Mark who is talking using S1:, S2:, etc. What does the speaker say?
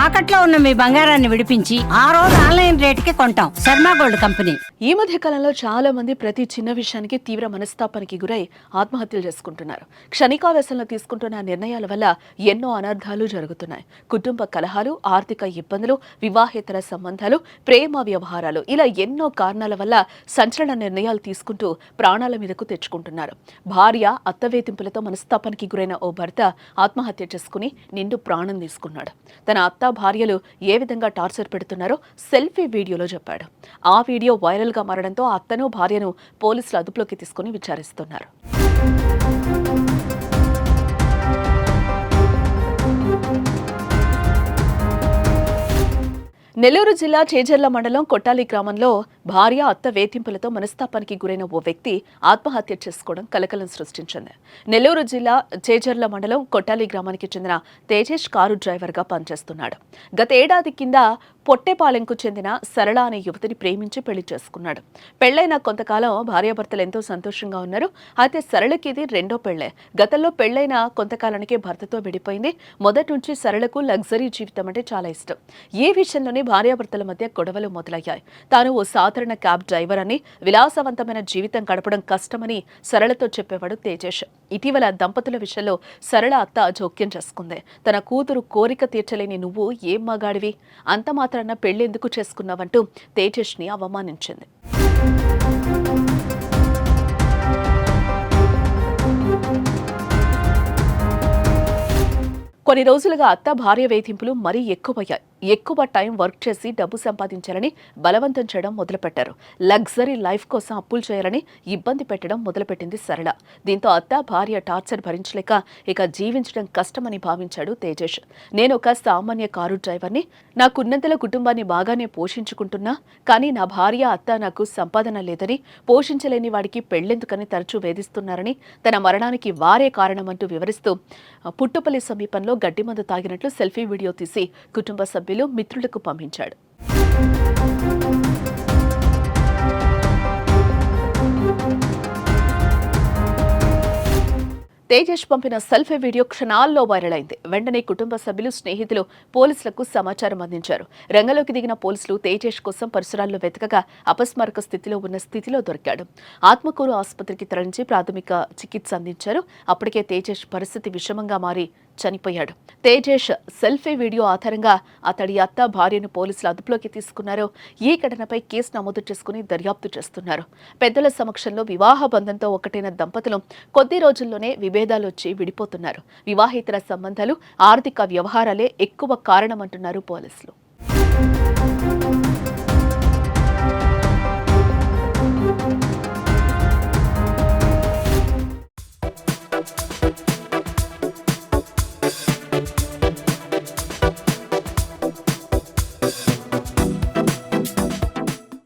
S1: తాకట్లో ఉన్న మీ బంగారాన్ని విడిపించి ఆ రోజు ఆన్లైన్ రేటుకి కొంటాం. Sharma gold company.
S2: ఈ మధ్య కాలంలో చాలా మంది ప్రతి చిన్న విషయానికి తీవ్ర మనస్తాపానికి గురై ఆత్మహత్యలు చేసుకుంటున్నారు. క్షణికావేశంలో తీసుకుంటున్న నిర్ణయాల వల్ల ఎన్నో అనర్థాలు జరుగుతున్నాయి. కుటుంబ కలహాలు, ఆర్థిక ఇబ్బందులు, వివాహేతర సంబంధాలు, ప్రేమ వ్యవహారాలు, ఇలా ఎన్నో కారణాల వల్ల సంచలన నిర్ణయాలు తీసుకుంటూ ప్రాణాల మీదకు తెచ్చుకుంటున్నారు. భార్య అత్తవేధింపులతో మనస్తాపానికి గురైన ఓ భర్త ఆత్మహత్య చేసుకుని నిండు ప్రాణం తీసుకున్నాడు. తన అత్త భార్యలు ఏ విధంగా టార్చర్ పెడుతున్నారో సెల్ఫీ వీడియోలో చెప్పాడు. ఆ వీడియో వైరల్ గా మారడంతో అత్తను భార్యను పోలీసులు అదుపులోకి తీసుకుని విచారిస్తున్నారు. నెల్లూరు జిల్లా చేజర్ల మండలం కొట్టాలి గ్రామంలో భార్య అత్త వేధింపులతో మనస్తాపానికి గురైన ఓ వ్యక్తి ఆత్మహత్య చేసుకోవడం కలకలం సృష్టించింది. నెల్లూరు జిల్లా చేజర్ల మండలం కొట్టాలి గ్రామానికి చెందిన తేజేష్ కారు డ్రైవర్గా పనిచేస్తున్నాడు. గత ఏడాది కింద పొట్టేపాలెంకు చెందిన సరళ అనే యువతిని ప్రేమించి పెళ్లి చేసుకున్నాడు. పెళ్లైన కొంతకాలం భార్యాభర్తలు ఎంతో సంతోషంగా ఉన్నారు. అయితే సరళకి ఇది రెండో పెళ్లే. గతంలో పెళ్లైన కొంతకాలానికే భర్తతో విడిపోయింది. మొదటి నుంచి సరళకు లగ్జరీ జీవితం అంటే చాలా ఇష్టం. ఈ విషయంలోనే భార్యాభర్తల మధ్య గొడవలు మొదలయ్యాయి. తాను ఓ సాధారణ క్యాబ్ డ్రైవర్ అని, విలాసవంతమైన జీవితం గడపడం కష్టమని సరళతో చెప్పేవాడు తేజేష్. ఇటీవల దంపతుల విషయంలో సరళ అత్త జోక్యం చేసుకుంది. తన కూతురు కోరిక తీర్చలేని నువ్వు ఏం మగాడివి, అంత మాత్రాన పెళ్లెందుకు చేసుకున్నావంటూ తేజేష్ ని అవమానించింది. కొన్ని రోజులుగా అత్త భార్య వేధింపులు మరీ ఎక్కువయ్యాయి. ఎక్కువ టైం వర్క్ చేసి డబ్బు సంపాదించాలని బలవంతం చేయడం మొదలుపెట్టారు. లగ్జరీ లైఫ్ కోసం అప్పులు చేయాలని ఇబ్బంది పెట్టడం మొదలుపెట్టింది సరళ. దీంతో అత్త భార్య టార్చర్ భరించలేక ఇక జీవించడం కష్టమని భావించాడు తేజేష్. నేను ఒక సామాన్య కారు డ్రైవర్ని, నాకున్నంతలో కుటుంబాన్ని బాగానే పోషించుకుంటున్నా, కానీ నా భార్య అత్త నాకు సంపాదన లేదని, పోషించలేని వాడికి పెళ్లెందుకని తరచూ వేధిస్తున్నారని, తన మరణానికి వారే కారణమంటూ వివరిస్తూ పుట్టుపల్లి సమీపంలో గడ్డి మందు తాగినట్లు సెల్ఫీ వీడియో తీసి కుటుంబ సభ్యులు, మిత్రులకు పంపించాడు. తేజేష్ పంపిన సెల్ఫీ వీడియో క్షణాల్లో వైరల్ అయింది. వెంటనే కుటుంబ సభ్యులు, స్నేహితులు పోలీసులకు సమాచారం అందించారు. రంగంలోకి దిగిన పోలీసులు తేజేష్ కోసం పరిసరాల్లో వెతకగా అపస్మారక స్థితిలో ఉన్న స్థితిలో దొరికాడు. ఆత్మకూరు ఆసుపత్రికి తరలించి ప్రాథమిక చికిత్స అందించారు. అప్పటికే తేజేష్ పరిస్థితి విషమంగా మారి చనిపోయాడు. తేజేష్ సెల్ఫీ వీడియో ఆధారంగా అతడి అత్త భార్యను పోలీసులు అదుపులోకి తీసుకున్నారు. ఈ ఘటనపై కేసు నమోదు చేసుకుని దర్యాప్తు చేస్తున్నారు. పెద్దల సమక్షంలో వివాహ బంధంతో ఒకటైన దంపతులు కొద్ది రోజుల్లోనే విభేదాలు వచ్చి విడిపోతున్నారు. వివాహేతర సంబంధాలు, ఆర్థిక వ్యవహారాలే ఎక్కువ కారణమంటున్నారు పోలీసులు.